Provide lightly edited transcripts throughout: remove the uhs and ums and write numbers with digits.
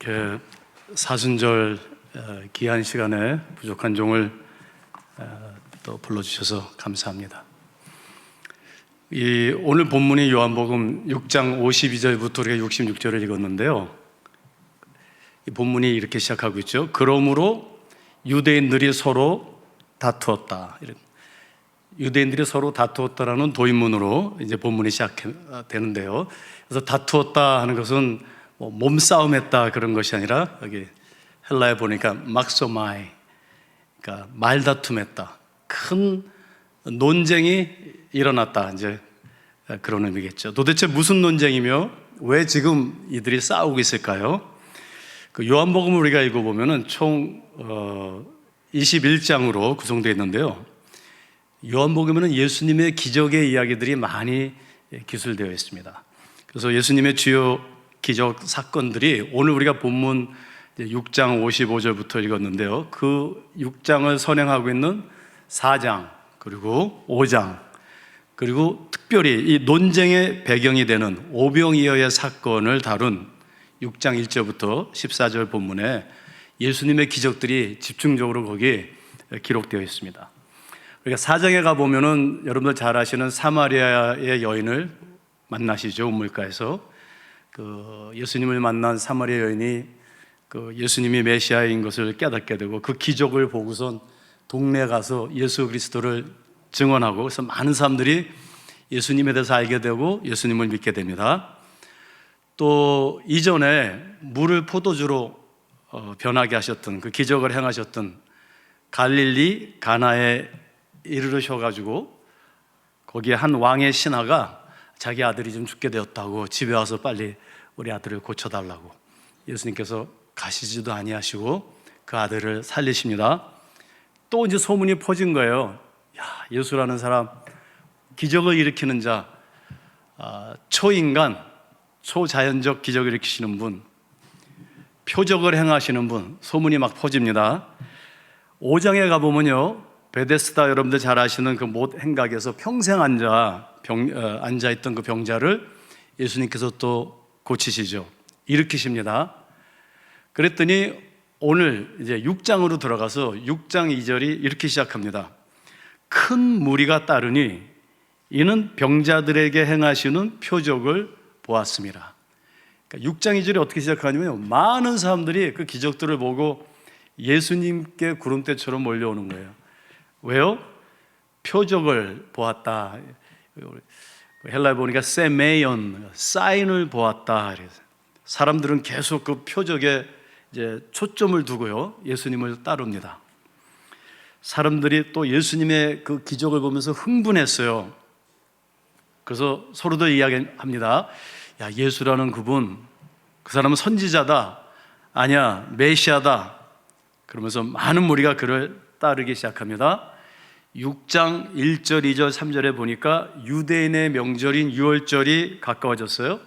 이렇게 사순절 귀한 시간에 부족한 종을 또 불러주셔서 감사합니다. 오늘 본문이 요한복음 6장 52절부터 우리가 66절을 읽었는데요. 이 본문이 이렇게 시작하고 있죠. 그러므로 유대인들이 서로 다투었다. 유대인들이 서로 다투었다라는 도입문으로 이제 본문이 시작되는데요. 그래서 다투었다 하는 것은 몸싸움했다 그런 것이 아니라 여기 헬라에 보니까 막소마이, 그러니까 말다툼했다. 큰 논쟁이 일어났다. 이제 그런 의미겠죠. 도대체 무슨 논쟁이며 왜 지금 이들이 싸우고 있을까요? 그 요한복음을 우리가 읽어보면은 총 21장으로 구성되어 있는데요. 요한복음에는 예수님의 기적의 이야기들이 많이 기술되어 있습니다. 그래서 예수님의 주요 기적 사건들이 오늘 우리가 본문 6장 55절부터 읽었는데요. 그 6장을 선행하고 있는 4장 그리고 5장 그리고 특별히 이 논쟁의 배경이 되는 오병이어의 사건을 다룬 6장 1절부터 14절 본문에 예수님의 기적들이 집중적으로 거기에 기록되어 있습니다. 그러니까 4장에 가보면은 여러분들 잘 아시는 사마리아의 여인을 만나시죠. 우물가에서 그 예수님을 만난 사마리아 여인이 그 예수님이 메시아인 것을 깨닫게 되고 그 기적을 보고선 동네에 가서 예수 그리스도를 증언하고 그래서 많은 사람들이 예수님에 대해서 알게 되고 예수님을 믿게 됩니다. 또 이전에 물을 포도주로 변하게 하셨던 그 기적을 행하셨던 갈릴리 가나에 이르르셔가지고 거기에 한 왕의 신하가 자기 아들이 좀 죽게 되었다고 집에 와서 빨리 우리 아들을 고쳐달라고 예수님께서 가시지도 아니하시고 그 아들을 살리십니다. 또 이제 소문이 퍼진 거예요. 야, 예수라는 사람 기적을 일으키는 자, 초인간, 초자연적 기적을 일으키시는 분, 표적을 행하시는 분, 소문이 막 퍼집니다. 5장에 가보면요, 베데스다 여러분들 잘 아시는 그 못 행각에서 평생 앉아있던 그 병자를 예수님께서 또 고치시죠. 일으키십니다. 그랬더니 오늘 이제 6장으로 들어가서 6장 2절이 이렇게 시작합니다. 큰 무리가 따르니 이는 병자들에게 행하시는 표적을 보았습니다. 그러니까 6장 2절이 어떻게 시작하냐면 많은 사람들이 그 기적들을 보고 예수님께 구름대처럼 몰려오는 거예요. 왜요? 표적을 보았다. 헬라에 보니까 세메이온, 사인을 보았다. 사람들은 계속 그 표적에 이제 초점을 두고요, 예수님을 따릅니다. 사람들이 또 예수님의 그 기적을 보면서 흥분했어요. 그래서 서로들 이야기합니다. 야, 예수라는 그분, 그 사람은 선지자다. 아니야, 메시아다. 그러면서 많은 무리가 그를 따르기 시작합니다. 6장 1절, 2절, 3절에 보니까 유대인의 명절인 유월절이 가까워졌어요.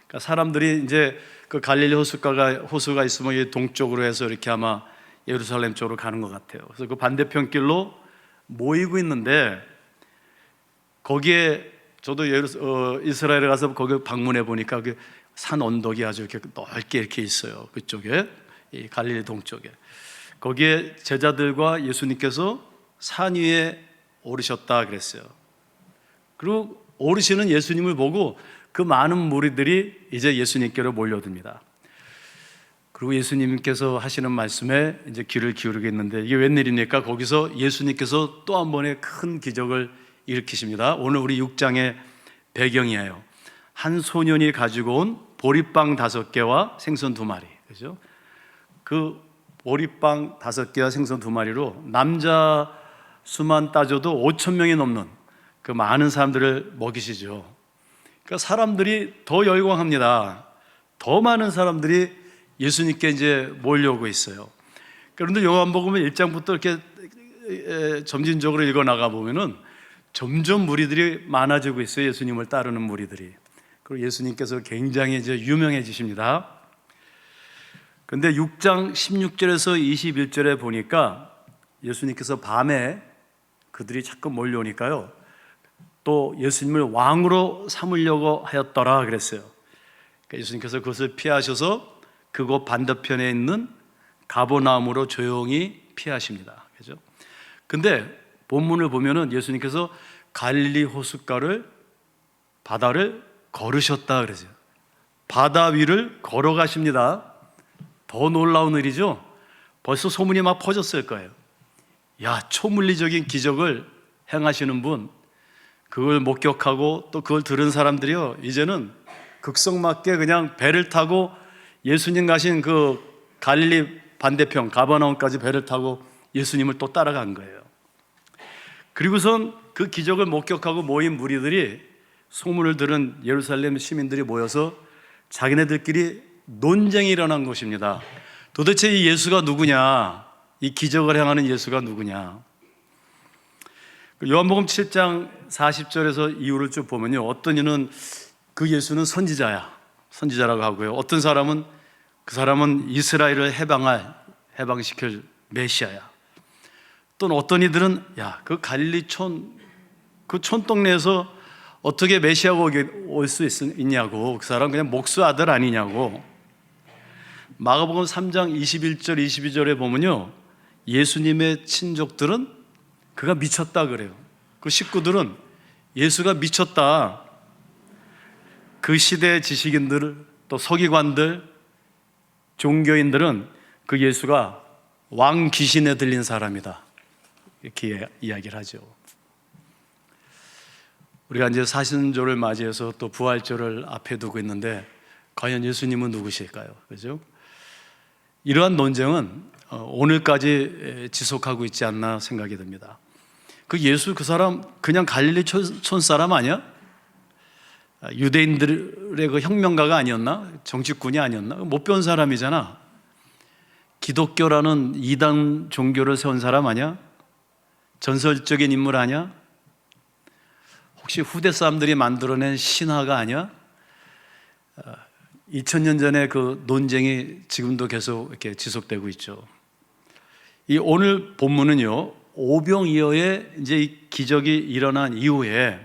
그러니까 사람들이 이제 그 갈릴리 호수가 있으면 이 동쪽으로 해서 이렇게 아마 예루살렘 쪽으로 가는 것 같아요. 그래서 그 반대편 길로 모이고 있는데 거기에 저도 이스라엘에 가서 거기 방문해 보니까 그 산 언덕이 아주 이렇게 넓게 이렇게 있어요. 그쪽에 이 갈릴리 동쪽에 거기에 제자들과 예수님께서 산 위에 오르셨다 그랬어요. 그리고 오르시는 예수님을 보고 그 많은 무리들이 이제 예수님께로 몰려듭니다. 그리고 예수님께서 하시는 말씀에 이제 귀를 기울이겠는데 이게 웬일입니까? 거기서 예수님께서 또 한 번의 큰 기적을 일으키십니다. 오늘 우리 6장의 배경이에요. 한 소년이 가지고 온 보리빵 5개와 생선 2마리, 그죠? 그 보리빵 5개와 생선 2마리로 남자 수만 따져도 5,000명이 넘는 그 많은 사람들을 먹이시죠. 그러니까 사람들이 더 열광합니다. 더 많은 사람들이 예수님께 이제 몰려오고 있어요. 그런데 요한복음 1장부터 이렇게 점진적으로 읽어 나가 보면은 점점 무리들이 많아지고 있어요. 예수님을 따르는 무리들이. 그리고 예수님께서 굉장히 이제 유명해지십니다. 그런데 6장 16절에서 21절에 보니까 예수님께서 밤에 그들이 자꾸 몰려오니까요, 또 예수님을 왕으로 삼으려고 하였더라 그랬어요. 그러니까 예수님께서 그것을 피하셔서 그곳 반대편에 있는 가버나움으로 조용히 피하십니다. 그죠? 근데 본문을 보면은 예수님께서 갈릴리 호숫가를 바다를 걸으셨다 그러죠. 바다 위를 걸어가십니다. 더 놀라운 일이죠. 벌써 소문이 막 퍼졌을 거예요. 야, 초물리적인 기적을 행하시는 분, 그걸 목격하고 또 그걸 들은 사람들이요, 이제는 극성맞게 그냥 배를 타고 예수님 가신 그 갈릴리 반대편 가버나움까지 배를 타고 예수님을 또 따라간 거예요. 그리고선 그 기적을 목격하고 모인 무리들이, 소문을 들은 예루살렘 시민들이 모여서 자기네들끼리 논쟁이 일어난 것입니다. 도대체 이 예수가 누구냐? 이 기적을 행하는 예수가 누구냐? 요한복음 7장 40절에서 이유를 쭉 보면요, 어떤 이는 그 예수는 선지자라고 하고요, 어떤 사람은 그 사람은 이스라엘을 해방시킬 메시아야. 또 어떤 이들은 야, 그 갈릴리촌, 그 촌동네에서 어떻게 메시아가 올 수 있냐고, 그 사람 그냥 목수 아들 아니냐고. 마가복음 3장 21절 22절에 보면요, 예수님의 친족들은 그가 미쳤다 그래요. 그 식구들은 예수가 미쳤다. 그 시대의 지식인들, 또 서기관들, 종교인들은 그 예수가 왕 귀신에 들린 사람이다, 이렇게 이야기를 하죠. 우리가 이제 사신조를 맞이해서 또 부활절을 앞에 두고 있는데, 과연 예수님은 누구실까요? 그죠? 이러한 논쟁은 오늘까지 지속하고 있지 않나 생각이 듭니다. 그 예수, 그 사람 그냥 갈릴리 촌 사람 아니야? 유대인들의 그 혁명가가 아니었나? 정치꾼이 아니었나? 못 배운 사람이잖아. 기독교라는 이단 종교를 세운 사람 아니야? 전설적인 인물 아니야? 혹시 후대 사람들이 만들어낸 신화가 아니야? 2000년 전에 그 논쟁이 지금도 계속 이렇게 지속되고 있죠. 이 오늘 본문은요, 오병이어의 이제 이 기적이 일어난 이후에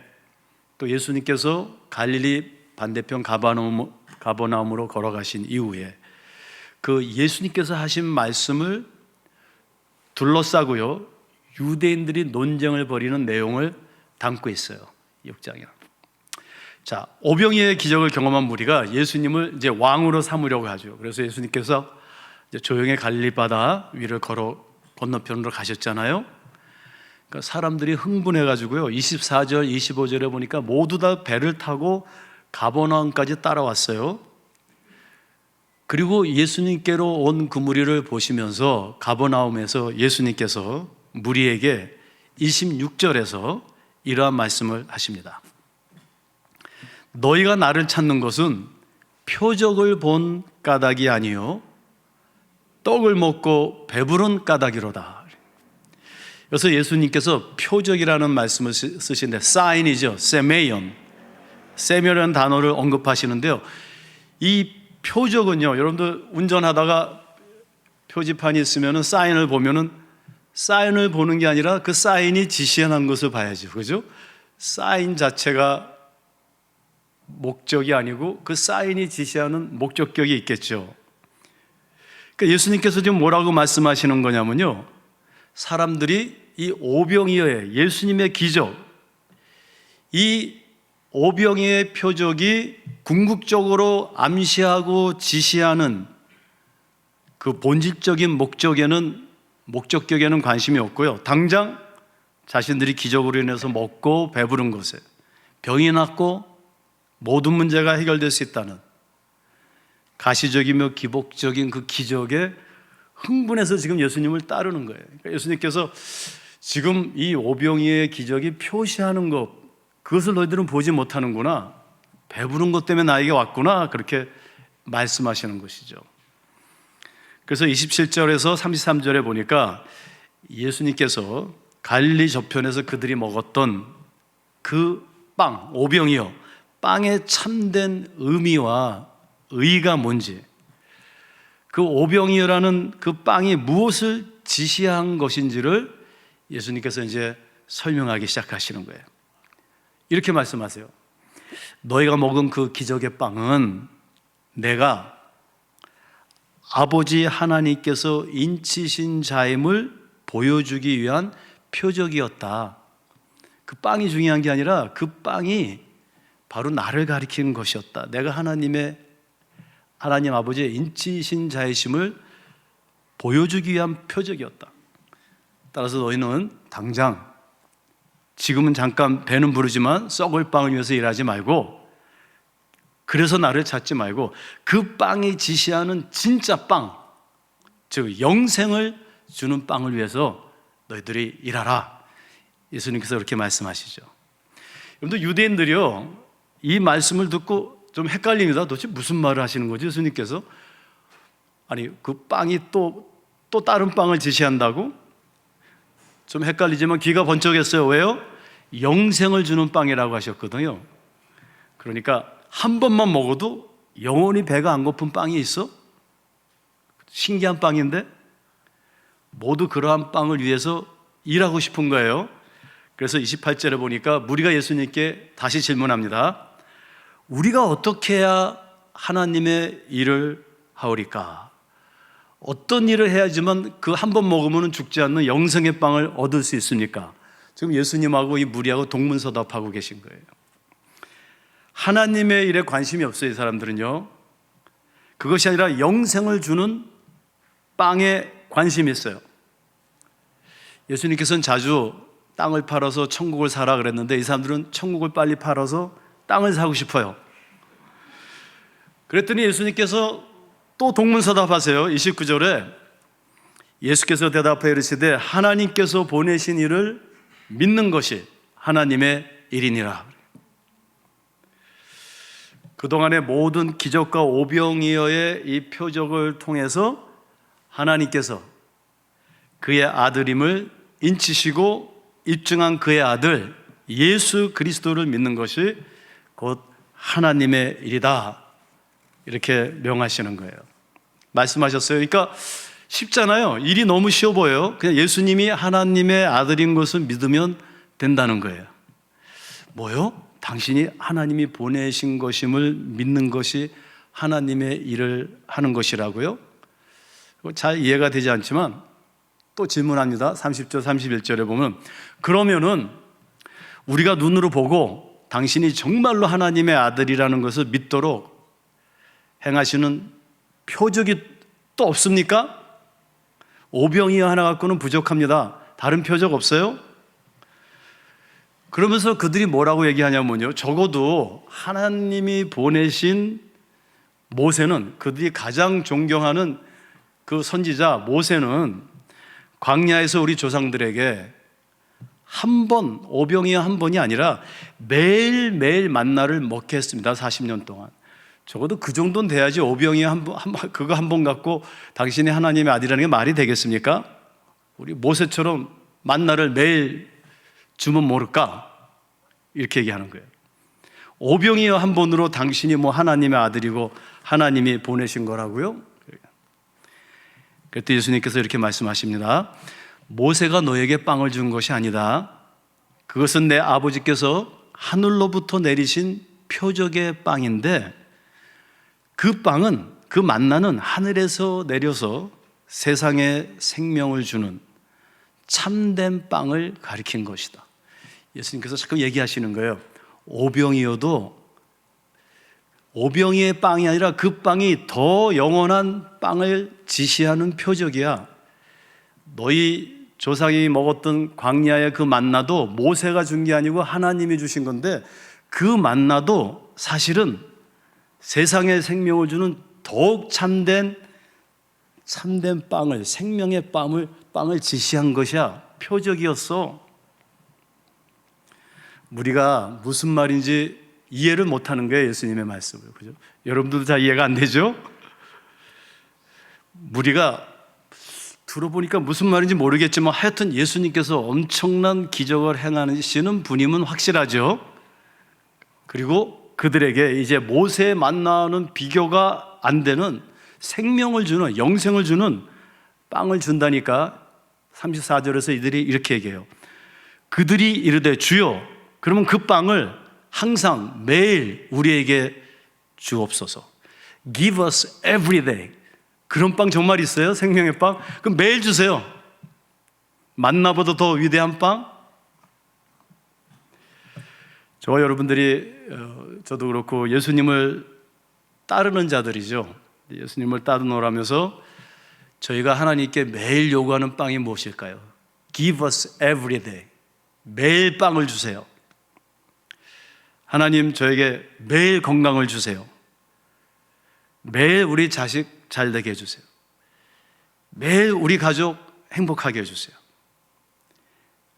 또 예수님께서 갈릴리 반대편 가버나움으로 걸어가신 이후에 그 예수님께서 하신 말씀을 둘러싸고요, 유대인들이 논쟁을 벌이는 내용을 담고 있어요. 6장이요. 자, 오병이어의 기적을 경험한 무리가 예수님을 이제 왕으로 삼으려고 하죠. 그래서 예수님께서 이제 조용히 갈릴리 바다 위를 건너편으로 가셨잖아요. 그러니까 사람들이 흥분해가지고요, 24절, 25절에 보니까 모두 다 배를 타고 가버나움까지 따라왔어요. 그리고 예수님께로 온 그 무리를 보시면서 가버나움에서 예수님께서 무리에게 26절에서 이러한 말씀을 하십니다. 너희가 나를 찾는 것은 표적을 본 까닭이 아니요 떡을 먹고 배부른 까닭이로다. 그래서 예수님께서 표적이라는 말씀을 쓰시는데, 사인이죠. 세메이언이라는 단어를 언급하시는데요, 이 표적은요, 여러분들 운전하다가 표지판이 있으면 사인을 보면은 사인을 보는 게 아니라 그 사인이 지시한 것을 봐야죠. 그죠? 사인 자체가 목적이 아니고 그 사인이 지시하는 목적격이 있겠죠. 그러니까 예수님께서 지금 뭐라고 말씀하시는 거냐면요, 사람들이 이 오병이어의 예수님의 기적, 이 오병이어의 표적이 궁극적으로 암시하고 지시하는 그 본질적인 목적격에는 관심이 없고요, 당장 자신들이 기적으로 인해서 먹고 배부른 것에, 병이 낫고 모든 문제가 해결될 수 있다는 가시적이며 기복적인 그 기적에 흥분해서 지금 예수님을 따르는 거예요. 그러니까 예수님께서 지금 이 오병이어의 기적이 표시하는 것, 그것을 너희들은 보지 못하는구나, 배부른 것 때문에 나에게 왔구나, 그렇게 말씀하시는 것이죠. 그래서 27절에서 33절에 보니까 예수님께서 갈릴리 저편에서 그들이 먹었던 그 빵, 오병이어, 빵의 참된 의미와 의의가 뭔지, 그 오병이어라는 그 빵이 무엇을 지시한 것인지를 예수님께서 이제 설명하기 시작하시는 거예요. 이렇게 말씀하세요. 너희가 먹은 그 기적의 빵은 내가 아버지 하나님께서 인치신 자임을 보여주기 위한 표적이었다. 그 빵이 중요한 게 아니라 그 빵이 바로 나를 가리키는 것이었다. 내가 하나님 아버지의 인치신 자이심을 보여주기 위한 표적이었다. 따라서 너희는 당장, 지금은 잠깐 배는 부르지만 썩을 빵을 위해서 일하지 말고, 그래서 나를 찾지 말고 그 빵이 지시하는 진짜 빵, 즉 영생을 주는 빵을 위해서 너희들이 일하라. 예수님께서 그렇게 말씀하시죠. 여러분들, 유대인들이요, 이 말씀을 듣고 좀 헷갈립니다. 도대체 무슨 말을 하시는 거지, 예수님께서? 아니, 그 빵이 또 다른 빵을 지시한다고? 좀 헷갈리지만 귀가 번쩍했어요. 왜요? 영생을 주는 빵이라고 하셨거든요. 그러니까 한 번만 먹어도 영원히 배가 안 고픈 빵이 있어? 신기한 빵인데 모두 그러한 빵을 위해서 일하고 싶은 거예요. 그래서 28절에 보니까 무리가 예수님께 다시 질문합니다. 우리가 어떻게 해야 하나님의 일을 하오리까? 어떤 일을 해야지만 그 한 번 먹으면 죽지 않는 영생의 빵을 얻을 수 있습니까? 지금 예수님하고 이 무리하고 동문서답하고 계신 거예요. 하나님의 일에 관심이 없어요, 이 사람들은요. 그것이 아니라 영생을 주는 빵에 관심이 있어요. 예수님께서는 자주 땅을 팔아서 천국을 사라 그랬는데 이 사람들은 천국을 빨리 팔아서 땅을 사고 싶어요. 그랬더니 예수님께서 또 동문서답하세요. 29절에 예수께서 대답하여 이르시되 하나님께서 보내신 이를 믿는 것이 하나님의 일이니라. 그동안의 모든 기적과 오병이어의 이 표적을 통해서 하나님께서 그의 아들임을 인치시고 입증한 그의 아들 예수 그리스도를 믿는 것이 곧 하나님의 일이다, 이렇게 명하시는 거예요. 말씀하셨어요. 그러니까 쉽잖아요. 일이 너무 쉬워 보여요. 그냥 예수님이 하나님의 아들인 것을 믿으면 된다는 거예요. 뭐요? 당신이 하나님이 보내신 것임을 믿는 것이 하나님의 일을 하는 것이라고요? 잘 이해가 되지 않지만 또 질문합니다. 30절 31절에 보면 그러면은 우리가 눈으로 보고 당신이 정말로 하나님의 아들이라는 것을 믿도록 행하시는 표적이 또 없습니까? 오병이어 하나 갖고는 부족합니다. 다른 표적 없어요? 그러면서 그들이 뭐라고 얘기하냐면요, 적어도 하나님이 보내신 모세는, 그들이 가장 존경하는 그 선지자 모세는 광야에서 우리 조상들에게 한 번, 오병이어 한 번이 아니라 매일매일 만나를 먹게 했습니다. 40년 동안. 적어도 그 정도는 돼야지 오병이어 그거 한 번 갖고 당신이 하나님의 아들이라는 게 말이 되겠습니까? 우리 모세처럼 만나를 매일 주면 모를까? 이렇게 얘기하는 거예요. 오병이어 한 번으로 당신이 뭐 하나님의 아들이고 하나님이 보내신 거라고요? 그때 예수님께서 이렇게 말씀하십니다. 모세가 너에게 빵을 준 것이 아니다. 그것은 내 아버지께서 하늘로부터 내리신 표적의 빵인데 그 빵은, 그 만나는 하늘에서 내려서 세상에 생명을 주는 참된 빵을 가리킨 것이다. 예수님께서 자꾸 얘기하시는 거예요. 오병이어도 오병이의 빵이 아니라 그 빵이 더 영원한 빵을 지시하는 표적이야. 너희 조상이 먹었던 광야의 그 만나도 모세가 준 게 아니고 하나님이 주신 건데 그 만나도 사실은 세상에 생명을 주는 더욱 참된 빵을, 생명의 빵을 지시한 것이야. 표적이었어. 우리가 무슨 말인지 이해를 못하는 거예요, 예수님의 말씀을. 그죠? 여러분들도 다 이해가 안 되죠? 우리가 들어보니까 무슨 말인지 모르겠지만 하여튼 예수님께서 엄청난 기적을 행하시는 분임은 확실하죠. 그리고 그들에게 이제 모세에 만나는 비교가 안 되는 생명을 주는, 영생을 주는 빵을 준다니까 34절에서 이들이 이렇게 얘기해요. 그들이 이르되 주여, 그러면 그 빵을 항상 매일 우리에게 주옵소서. Give us every day. 그런 빵 정말 있어요? 생명의 빵? 그럼 매일 주세요. 만나보다 더 위대한 빵? 저와 여러분들이 저도 그렇고 예수님을 따르는 자들이죠. 예수님을 따르노라면서 저희가 하나님께 매일 요구하는 빵이 무엇일까요? Give us every day. 매일 빵을 주세요. 하나님, 저에게 매일 건강을 주세요. 매일 우리 자식 잘 되게 해주세요. 매일 우리 가족 행복하게 해주세요.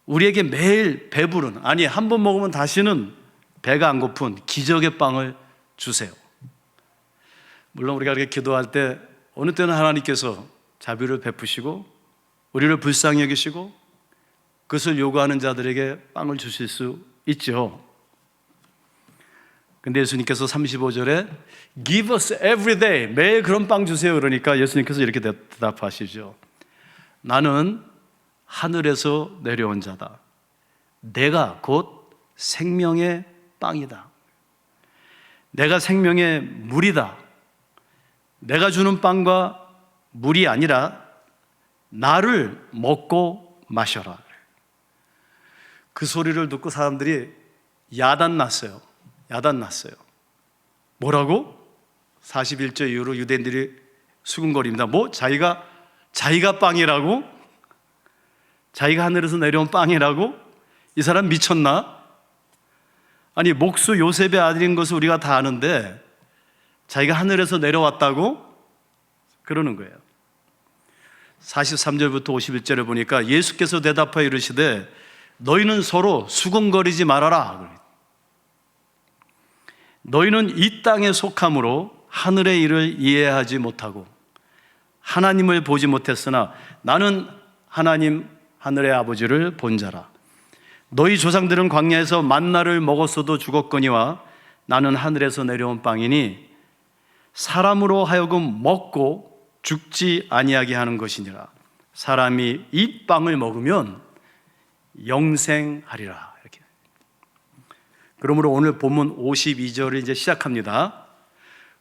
우리에게 매일 배부른, 아니 한 번 먹으면 다시는 배가 안 고픈 기적의 빵을 주세요. 물론 우리가 이렇게 기도할 때 어느 때는 하나님께서 자비를 베푸시고 우리를 불쌍히 여기시고 그것을 요구하는 자들에게 빵을 주실 수 있죠. 근데 예수님께서 35절에 Give us every day, 매일 그런 빵 주세요. 그러니까 예수님께서 이렇게 대답하시죠. 나는 하늘에서 내려온 자다. 내가 곧 생명의 빵이다. 내가 생명의 물이다. 내가 주는 빵과 물이 아니라 나를 먹고 마셔라. 그 소리를 듣고 사람들이 야단났어요. 야단났어요. 뭐라고? 41절 이후로 유대인들이 수군거립니다. 뭐? 자기가 빵이라고? 자기가 하늘에서 내려온 빵이라고? 이 사람 미쳤나? 아니 목수 요셉의 아들인 것을 우리가 다 아는데 자기가 하늘에서 내려왔다고? 그러는 거예요. 43절부터 51절에 보니까 예수께서 대답하여 이르시되 너희는 서로 수군거리지 말아라. 너희는 이 땅에 속함으로 하늘의 일을 이해하지 못하고 하나님을 보지 못했으나 나는 하나님 하늘의 아버지를 본 자라. 너희 조상들은 광야에서 만나를 먹었어도 죽었거니와 나는 하늘에서 내려온 빵이니 사람으로 하여금 먹고 죽지 아니하게 하는 것이니라. 사람이 이 빵을 먹으면 영생하리라. 이렇게. 그러므로 오늘 본문 52절을 이제 시작합니다.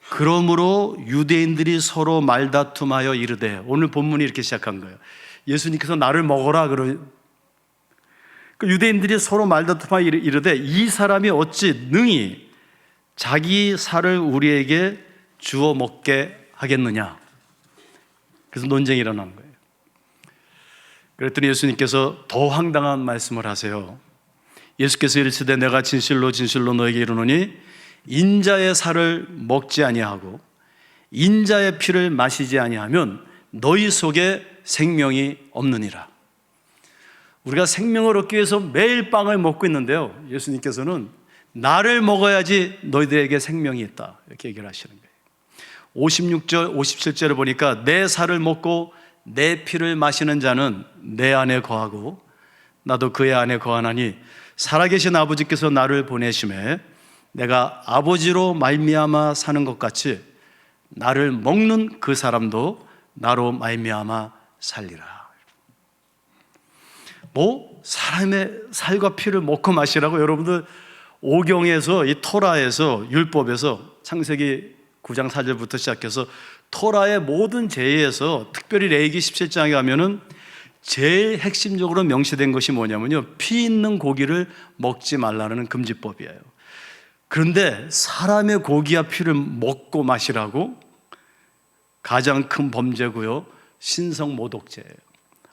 그러므로 유대인들이 서로 말다툼하여 이르되, 오늘 본문이 이렇게 시작한 거예요. 예수님께서 나를 먹어라 그러니 유대인들이 서로 말다툼하여 이르되 이 사람이 어찌 능히 자기 살을 우리에게 주어 먹게 하겠느냐. 그래서 논쟁이 일어나는 거예요. 그랬더니 예수님께서 더 황당한 말씀을 하세요. 예수께서 이르시되 내가 진실로 진실로 너에게 이르노니 인자의 살을 먹지 아니하고 인자의 피를 마시지 아니하면 너희 속에 생명이 없느니라. 우리가 생명을 얻기 위해서 매일 빵을 먹고 있는데요, 예수님께서는 나를 먹어야지 너희들에게 생명이 있다 이렇게 얘기를 하시는 거예요. 56절 57절을 보니까 내 살을 먹고 내 피를 마시는 자는 내 안에 거하고 나도 그의 안에 거하나니 살아계신 아버지께서 나를 보내심에 내가 아버지로 말미암아 사는 것 같이 나를 먹는 그 사람도 나로 말미암아 살리라. 뭐 사람의 살과 피를 먹고 마시라고? 여러분들 오경에서 이 토라에서 율법에서 창세기 9장 4절부터 시작해서 토라의 모든 제의에서 특별히 레위기 17장에 가면은 제일 핵심적으로 명시된 것이 뭐냐면요, 피 있는 고기를 먹지 말라는 금지법이에요. 그런데 사람의 고기와 피를 먹고 마시라고? 가장 큰 범죄고요, 신성모독죄예요.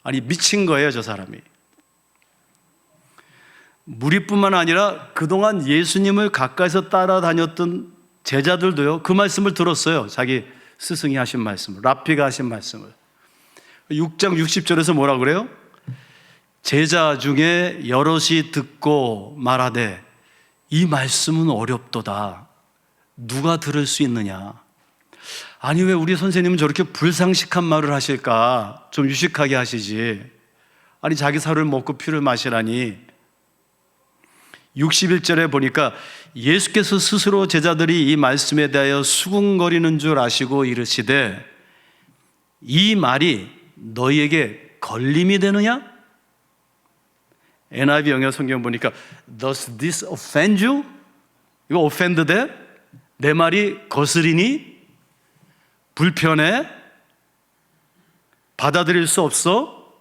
아니 미친 거예요 저 사람이. 무리뿐만 아니라 그동안 예수님을 가까이서 따라다녔던 제자들도요 그 말씀을 들었어요. 자기 스승이 하신 말씀을, 랍비가 하신 말씀을. 6장 60절에서 뭐라 그래요? 제자 중에 여럿이 듣고 말하되 이 말씀은 어렵도다. 누가 들을 수 있느냐? 아니 왜 우리 선생님은 저렇게 불상식한 말을 하실까? 좀 유식하게 하시지. 아니 자기 살을 먹고 피를 마시라니. 61절에 보니까 예수께서 스스로 제자들이 이 말씀에 대하여 수군거리는 줄 아시고 이르시되 이 말이 너희에게 걸림이 되느냐? NIV 영어 성경 보니까 Does this offend you? 이거 offend 돼? 내 말이 거스리니? 불편해? 받아들일 수 없어?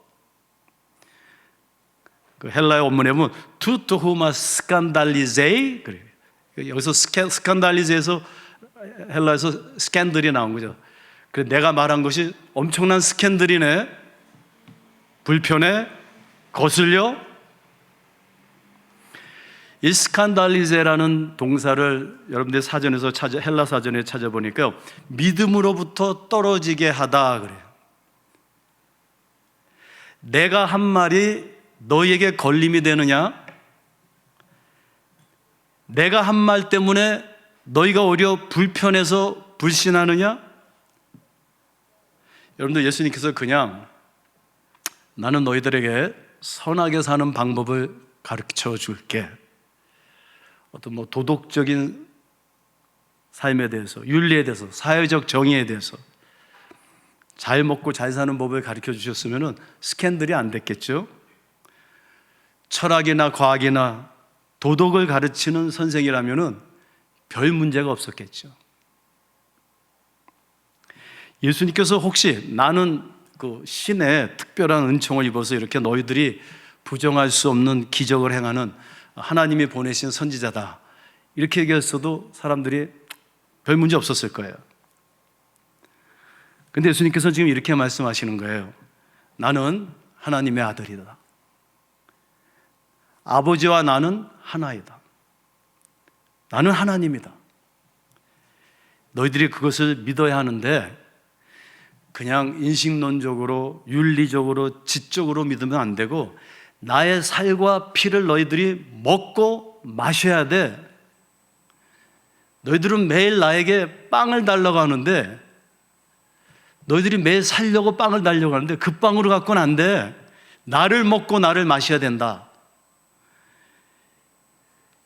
그 헬라의 원문에 보면 투토후마 스칸달리제이, 그래요. 여기서 스칸달리제에서 헬라에서 스캔들이 나온 거죠. 그래, 내가 말한 것이 엄청난 스캔들이네. 불편해, 거슬려. 이 스칸달리제라는 동사를 여러분들 사전에서 헬라 사전에 찾아보니까 믿음으로부터 떨어지게 하다 그래요. 내가 한 말이 너에게 걸림이 되느냐? 내가 한 말 때문에 너희가 오히려 불편해서 불신하느냐? 여러분들, 예수님께서 그냥 나는 너희들에게 선하게 사는 방법을 가르쳐 줄게. 어떤 도덕적인 삶에 대해서, 윤리에 대해서, 사회적 정의에 대해서 잘 먹고 잘 사는 법을 가르쳐 주셨으면 스캔들이 안 됐겠죠. 철학이나 과학이나 도덕을 가르치는 선생이라면 별 문제가 없었겠죠. 예수님께서 혹시 나는 그 신의 특별한 은총을 입어서 이렇게 너희들이 부정할 수 없는 기적을 행하는 하나님이 보내신 선지자다, 이렇게 얘기했어도 사람들이 별 문제 없었을 거예요. 근데 예수님께서 지금 이렇게 말씀하시는 거예요. 나는 하나님의 아들이다. 아버지와 나는 하나이다. 나는 하나님이다. 너희들이 그것을 믿어야 하는데 그냥 인식론적으로, 윤리적으로, 지적으로 믿으면 안 되고 나의 살과 피를 너희들이 먹고 마셔야 돼. 너희들은 매일 나에게 빵을 달라고 하는데, 너희들이 매일 살려고 빵을 달려고 하는데 그 빵으로 갖고는 안 돼. 나를 먹고 나를 마셔야 된다.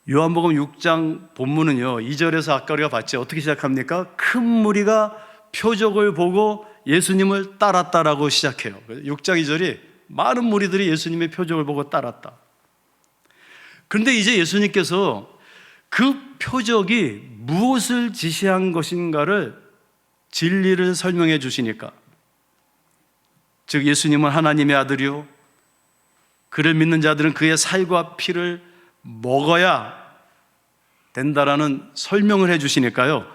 요한복음 6장 본문은요, 2절에서 아까 우리가 봤죠. 어떻게 시작합니까? 큰 무리가 표적을 보고 예수님을 따랐다라고 시작해요. 6장 2절이 많은 무리들이 예수님의 표적을 보고 따랐다. 그런데 이제 예수님께서 그 표적이 무엇을 지시한 것인가를, 진리를 설명해 주시니까, 즉 예수님은 하나님의 아들이요, 그를 믿는 자들은 그의 살과 피를 먹어야 된다라는 설명을 해 주시니까요,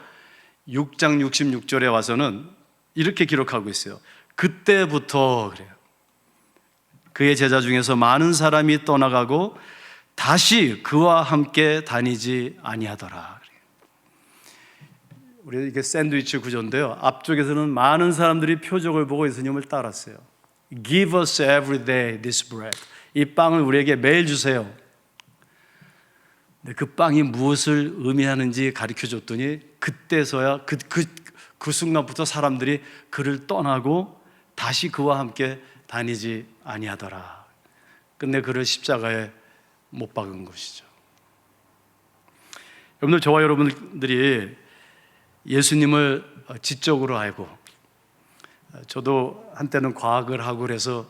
6장 66절에 와서는 이렇게 기록하고 있어요. 그때부터, 그래요, 그의 제자 중에서 많은 사람이 떠나가고 다시 그와 함께 다니지 아니하더라. 우리 이게 샌드위치 구조인데요, 앞쪽에서는 많은 사람들이 표적을 보고 예수님을 따랐어요. Give us every day this bread. 이 빵을 우리에게 매일 주세요. 근데 그 빵이 무엇을 의미하는지 가르쳐 줬더니 그때서야 그 순간부터 사람들이 그를 떠나고 다시 그와 함께 다니지 아니하더라. 끝내 그를 십자가에 못 박은 것이죠. 여러분들, 저와 여러분들이 예수님을 지적으로 알고, 저도 한때는 과학을 하고 그래서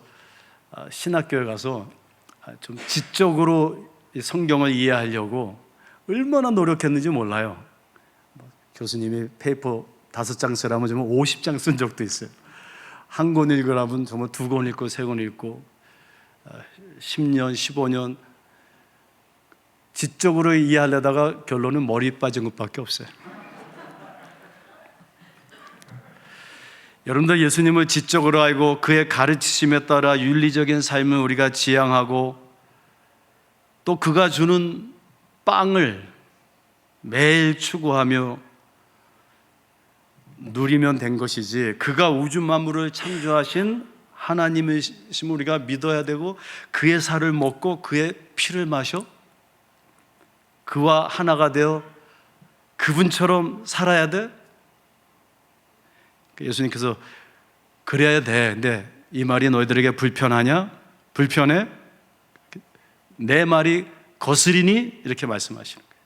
신학교에 가서 좀 지적으로 이 성경을 이해하려고 얼마나 노력했는지 몰라요. 교수님이 페이퍼 5장 쓰라면 정말 50장 쓴 적도 있어요. 한 권 읽으라면 정말 2권 읽고 3권 읽고 10년, 15년 지적으로 이해하려다가 결론은 머리 빠진 것밖에 없어요. 여러분들, 예수님을 지적으로 알고 그의 가르치심에 따라 윤리적인 삶을 우리가 지향하고 또 그가 주는 빵을 매일 추구하며 누리면 된 것이지, 그가 우주 만물을 창조하신 하나님이심을 우리가 믿어야 되고 그의 살을 먹고 그의 피를 마셔 그와 하나가 되어 그분처럼 살아야 돼? 예수님께서 그래야 돼. 근데 이 말이 너희들에게 불편하냐? 불편해? 내 말이 거스리니? 이렇게 말씀하시는 거예요.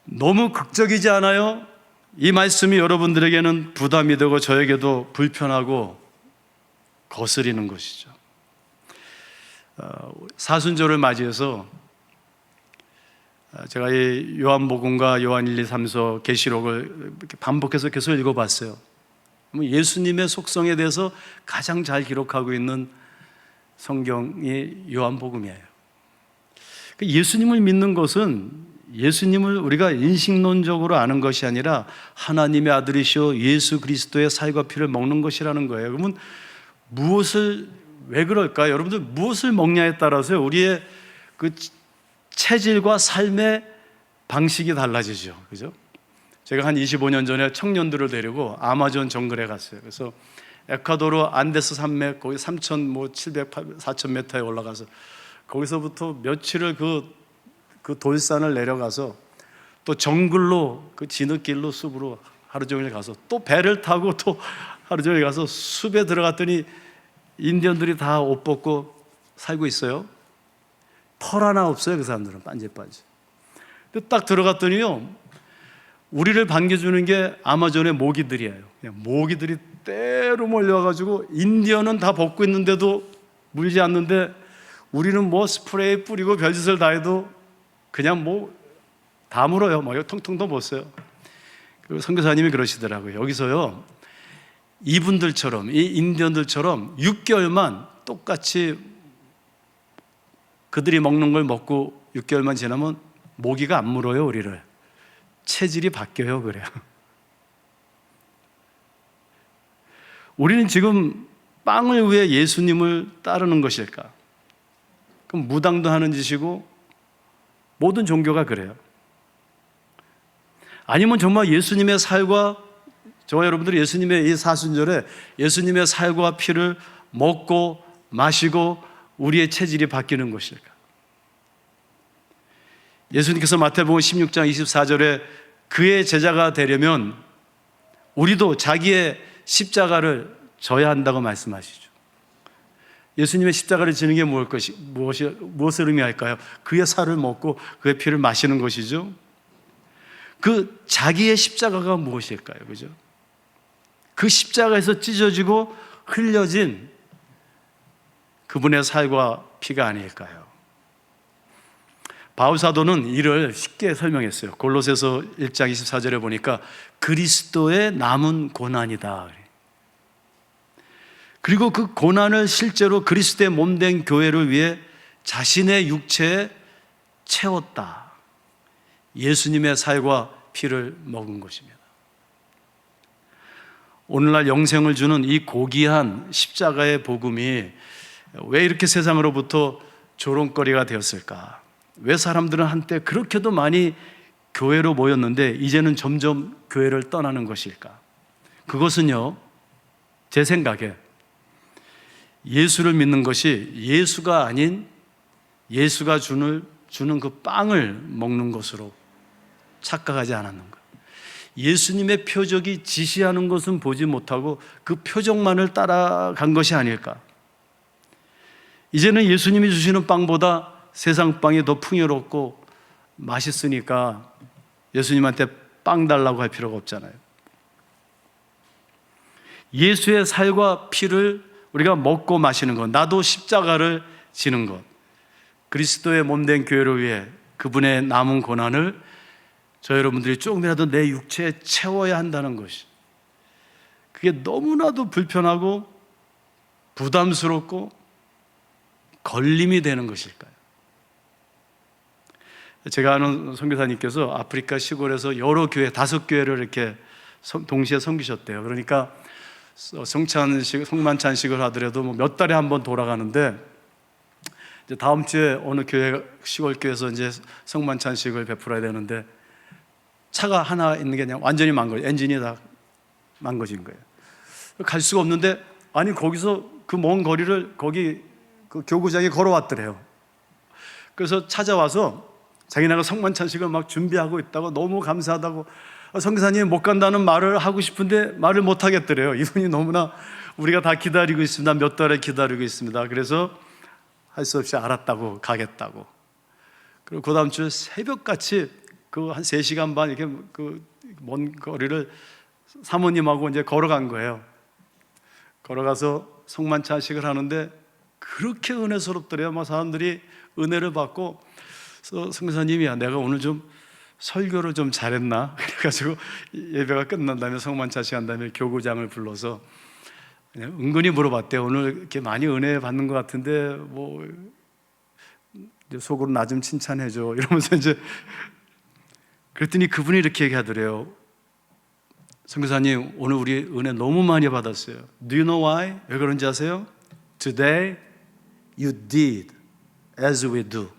너무 극적이지 않아요? 이 말씀이 여러분들에게는 부담이 되고 저에게도 불편하고 거스리는 것이죠. 사순절을 맞이해서 제가 이 요한복음과 요한 1, 2, 3서 계시록을 반복해서 계속 읽어봤어요. 예수님의 속성에 대해서 가장 잘 기록하고 있는 성경이 요한복음이에요. 예수님을 믿는 것은 예수님을 우리가 인식론적으로 아는 것이 아니라 하나님의 아들이시오 예수 그리스도의 살과 피를 먹는 것이라는 거예요. 그러면 왜 그럴까요? 여러분들 무엇을 먹냐에 따라서 우리의 그 체질과 삶의 방식이 달라지죠. 그죠? 제가 한 25년 전에 청년들을 데리고 아마존 정글에 갔어요. 그래서 에콰도르 안데스 산맥 거기 3,700, 4,000m에 올라가서 거기서부터 며칠을 그 돌산을 내려가서 또 정글로 그 진흙길로 숲으로 하루 종일 가서 또 배를 타고 또 하루 종일 가서 숲에 들어갔더니 인디언들이 다 옷 벗고 살고 있어요. 털 하나 없어요. 그 사람들은 빤질빤질. 근데 딱 들어갔더니요, 우리를 반겨주는 게 아마존의 모기들이에요. 그냥 모기들이 때로 몰려가지고 인디언은 다 벗고 있는데도 물지 않는데 우리는 뭐 스프레이 뿌리고 별짓을 다 해도 그냥 뭐 다 물어요. 뭐 통통도 못 써요. 그리고 선교사님이 그러시더라고요. 여기서요, 이분들처럼, 이 인디언들처럼 6개월만 똑같이 그들이 먹는 걸 먹고 6개월만 지나면 모기가 안 물어요, 우리를. 체질이 바뀌어요, 그래요. 우리는 지금 빵을 위해 예수님을 따르는 것일까? 그럼 무당도 하는 짓이고 모든 종교가 그래요. 아니면 정말 예수님의 살과 저와 여러분들이 예수님의 이 사순절에 예수님의 살과 피를 먹고 마시고 우리의 체질이 바뀌는 것일까? 예수님께서 마태복음 16장 24절에 그의 제자가 되려면 우리도 자기의 십자가를 져야 한다고 말씀하시죠. 예수님의 십자가를 지는 게 무엇을 의미할까요? 그의 살을 먹고 그의 피를 마시는 것이죠. 그 자기의 십자가가 무엇일까요? 그죠? 그 십자가에서 찢어지고 흘려진 그분의 살과 피가 아닐까요? 바울 사도는 이를 쉽게 설명했어요. 골로새서 1장 24절에 보니까 그리스도의 남은 고난이다. 그리고 그 고난을 실제로 그리스도의 몸된 교회를 위해 자신의 육체에 채웠다. 예수님의 살과 피를 먹은 것입니다. 오늘날 영생을 주는 이 고귀한 십자가의 복음이 왜 이렇게 세상으로부터 조롱거리가 되었을까? 왜 사람들은 한때 그렇게도 많이 교회로 모였는데 이제는 점점 교회를 떠나는 것일까? 그것은요, 제 생각에 예수를 믿는 것이 예수가 아닌 예수가 주는 그 빵을 먹는 것으로 착각하지 않았는가? 예수님의 표적이 지시하는 것은 보지 못하고 그 표적만을 따라간 것이 아닐까? 이제는 예수님이 주시는 빵보다 세상 빵이 더 풍요롭고 맛있으니까 예수님한테 빵 달라고 할 필요가 없잖아요. 예수의 살과 피를 우리가 먹고 마시는 것, 나도 십자가를 지는 것, 그리스도의 몸된 교회를 위해 그분의 남은 고난을 저 여러분들이 조금이라도 내 육체에 채워야 한다는 것이, 그게 너무나도 불편하고 부담스럽고 걸림이 되는 것일까요? 제가 아는 선교사님께서 아프리카 시골에서 여러 교회, 5교회를 이렇게 동시에 섬기셨대요. 그러니까 성만찬식을 하더라도 몇 달에 한 번 돌아가는데, 이제 다음 주에 어느 교회, 시골 교회에서 이제 성만찬식을 베풀어야 되는데 차가 하나 있는 게 그냥 완전히 망가져, 엔진이 다 망가진 거예요. 갈 수가 없는데, 아니 거기서 그 먼 거리를 거기 그 교구장에 걸어왔더래요. 그래서 찾아와서 자기네가 성만찬식을 막 준비하고 있다고, 너무 감사하다고, 선교사님 못 간다는 말을 하고 싶은데 말을 못 하겠더래요. 이분이 너무나 우리가 다 기다리고 있습니다, 몇 달을 기다리고 있습니다. 그래서 할 수 없이 알았다고 가겠다고. 그리고 그 다음 주 새벽같이 그 한 3시간 반 이렇게 그 먼 거리를 사모님하고 이제 걸어간 거예요. 걸어가서 성만찬식을 하는데 그렇게 은혜스럽더래요. 막 사람들이 은혜를 받고, 선교사님이야, 내가 오늘 좀 설교를 좀 잘했나? 그래가지고 예배가 끝난 다음에 성만 차시한 다음에 교구장을 불러서 그냥 은근히 물어봤대요. 오늘 이렇게 많이 은혜 받는 것 같은데 뭐 속으로 나 좀 칭찬해줘 이러면서 이제 그랬더니 그분이 이렇게 얘기하더래요. 선교사님, 오늘 우리 은혜 너무 많이 받았어요. Do you know why? 왜 그런지 아세요? Today you did as we do.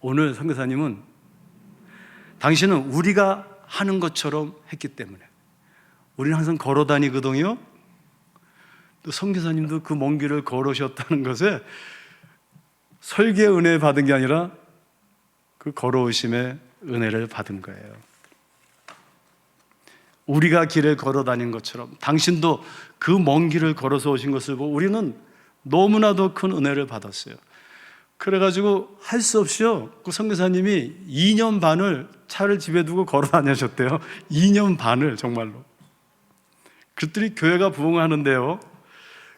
오늘 선교사님은 당신은 우리가 하는 것처럼 했기 때문에. 우리는 항상 걸어 다니거든요. 또 선교사님도 그 먼 길을 걸으셨다는 것에 설계 은혜 받은 게 아니라 그 걸어오심의 은혜를 받은 거예요. 우리가 길을 걸어 다닌 것처럼 당신도 그 먼 길을 걸어서 오신 것을 보고 우리는 너무나도 큰 은혜를 받았어요. 그래가지고 할 수 없이요, 그 선교사님이 2년 반을 차를 집에 두고 걸어 다니셨대요. 2년 반을 정말로. 그랬더니 교회가 부흥하는데요,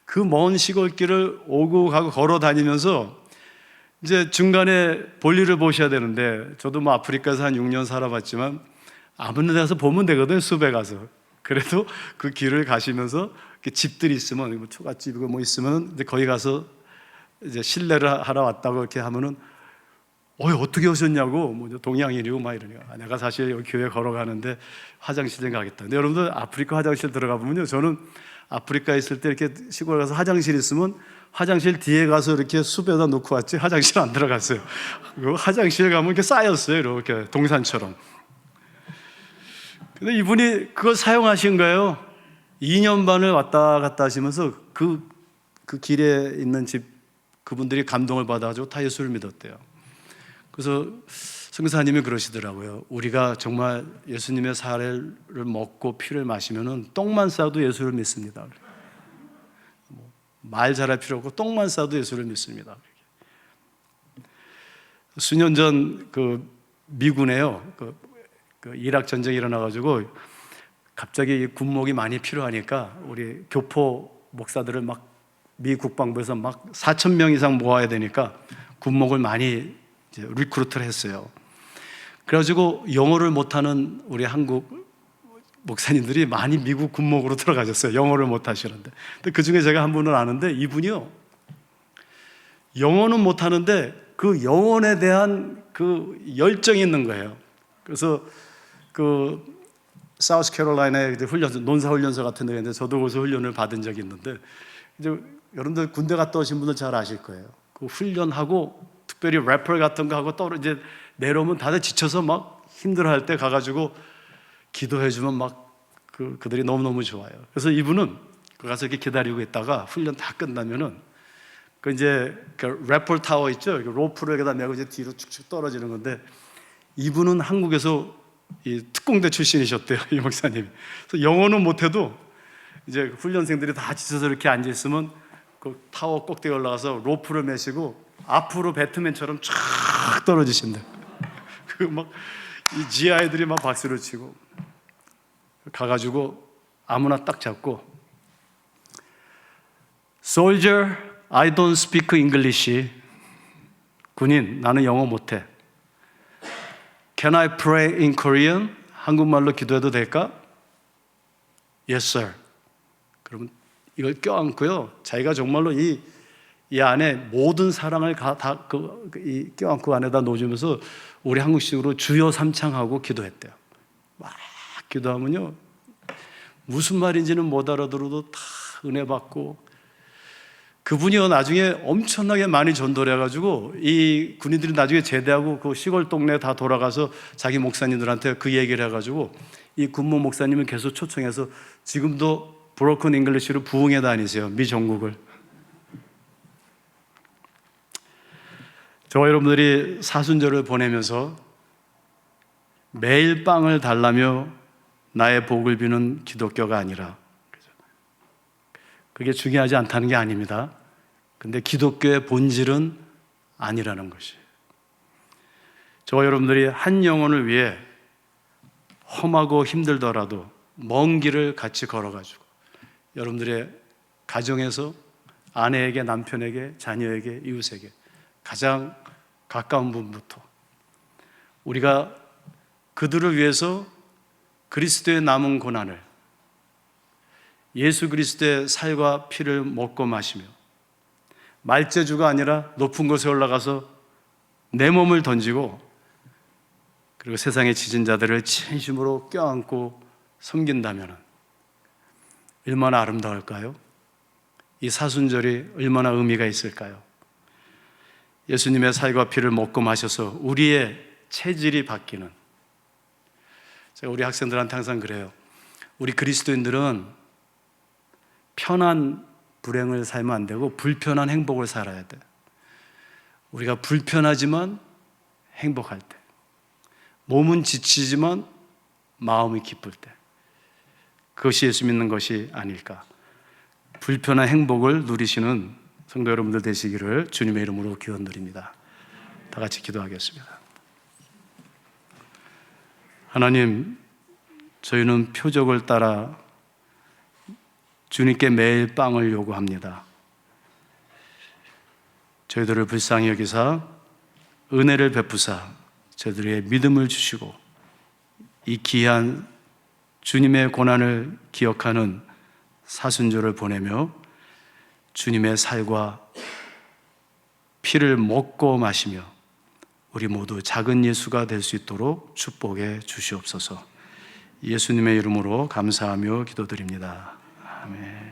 그 먼 시골길을 오고 가고 걸어 다니면서 이제 중간에 볼일을 보셔야 되는데, 저도 뭐 아프리카에서 한 6년 살아봤지만 아무 데 가서 보면 되거든요, 숲에 가서. 그래도 그 길을 가시면서 집들이 있으면, 뭐 초가집이고 뭐 있으면 이제 거기 가서 이제 실례를 하러 왔다고 이렇게 하면은 어떻게 오셨냐고, 뭐 동양인이고 막 이러니까 내가 사실 여기 교회 걸어가는데 화장실에 가겠다. 근데 여러분들 아프리카 화장실 들어가 보면요, 저는 아프리카에 있을 때 이렇게 시골 가서 화장실 있으면 화장실 뒤에 가서 이렇게 숲에다 놓고 왔지 화장실 안 들어갔어요. 그 화장실 가면 이렇게 쌓였어요, 이렇게 동산처럼. 근데 이분이 그걸 사용하신 거예요. 2년 반을 왔다 갔다 하시면서 그 길에 있는 집 그분들이 감동을 받아가지고 다 예수를 믿었대요. 그래서 선교사님이 그러시더라고요. 우리가 정말 예수님의 사례를 먹고 피를 마시면은 똥만 싸도 예수를 믿습니다. 말 잘할 필요 없고 똥만 싸도 예수를 믿습니다. 수년 전 그 미군에요, 그 이락 전쟁이 일어나가지고 갑자기 군목이 많이 필요하니까 우리 교포 목사들을 막 미 국방부에서 막 4,000명 이상 모아야 되니까 군목을 많이 이제 리크루트를 했어요. 그래가지고 영어를 못하는 우리 한국 목사님들이 많이 미국 군목으로 들어가셨어요. 영어를 못하시는데. 근데 그 중에 제가 한 분을 아는데, 이분이요, 영어는 못하는데 그 영혼에 대한 그 열정이 있는 거예요. 그래서 그 사우스캐롤라이나의 훈련소, 논사훈련소 같은 데 있는데 저도 거기서 훈련을 받은 적이 있는데, 이제 여러분들 군대 갔다 오신 분들 잘 아실 거예요. 그 훈련하고 특별히 래퍼 같은 거 하고 이제 내려오면 다들 지쳐서 막 힘들어할 때 가가지고 기도해주면 막 그들이 너무너무 좋아요. 그래서 이분은 가서 이렇게 기다리고 있다가 훈련 다 끝나면은 그 이제 그 래퍼 타워 있죠? 로프를 여기다 메고 이제 뒤로 축축 떨어지는 건데, 이분은 한국에서 이 특공대 출신이셨대요, 이 목사님이. 그래서 영어는 못해도 이제 훈련생들이 다 지쳐서 이렇게 앉아 있으면 그 타워 꼭대기 올라가서 로프를 메시고 앞으로 배트맨처럼 쫙 떨어지신다. 그 막 이 지하애들이 막 박수를 치고 가가지고 아무나 딱 잡고, Soldier, I don't speak English. 군인, 나는 영어 못해. Can I pray in Korean? 한국말로 기도해도 될까? Yes, sir. 그러면 이걸 껴안고요, 자기가 정말로 이 안에 모든 사랑을 다 껴안고 안에다 놓으면서 우리 한국식으로 주여 삼창하고 기도했대요. 막 기도하면요, 무슨 말인지는 못 알아들어도 다 은혜 받고, 그분이요 나중에 엄청나게 많이 전도를 해가지고 이 군인들이 나중에 제대하고 그 시골 동네 다 돌아가서 자기 목사님들한테 그 얘기를 해가지고 이 군모 목사님은 계속 초청해서 지금도 브로큰 잉글리시로 부흥해 다니세요, 미 전국을. 저와 여러분들이 사순절을 보내면서 매일 빵을 달라며 나의 복을 비는 기독교가 아니라, 그게 중요하지 않다는 게 아닙니다. 근데 기독교의 본질은 아니라는 것이, 저와 여러분들이 한 영혼을 위해 험하고 힘들더라도 먼 길을 같이 걸어가지고 여러분들의 가정에서 아내에게, 남편에게, 자녀에게, 이웃에게 가장 가까운 분부터 우리가 그들을 위해서 그리스도의 남은 고난을, 예수 그리스도의 살과 피를 먹고 마시며 말재주가 아니라 높은 곳에 올라가서 내 몸을 던지고 그리고 세상의 지진 자들을 진심으로 껴안고 섬긴다면 얼마나 아름다울까요? 이 사순절이 얼마나 의미가 있을까요? 예수님의 살과 피를 먹고 마셔서 우리의 체질이 바뀌는, 제가 우리 학생들한테 항상 그래요. 우리 그리스도인들은 편한 불행을 살면 안 되고 불편한 행복을 살아야 돼. 우리가 불편하지만 행복할 때, 몸은 지치지만 마음이 기쁠 때, 그것이 예수 믿는 것이 아닐까. 불편한 행복을 누리시는 성도 여러분들 되시기를 주님의 이름으로 기원드립니다. 다 같이 기도하겠습니다. 하나님, 저희는 표적을 따라 주님께 매일 빵을 요구합니다. 저희들을 불쌍히 여기사 은혜를 베푸사 저희들의 믿음을 주시고 이 귀한 주님의 고난을 기억하는 사순절을 보내며 주님의 살과 피를 먹고 마시며 우리 모두 작은 예수가 될 수 있도록 축복해 주시옵소서. 예수님의 이름으로 감사하며 기도드립니다. 아멘.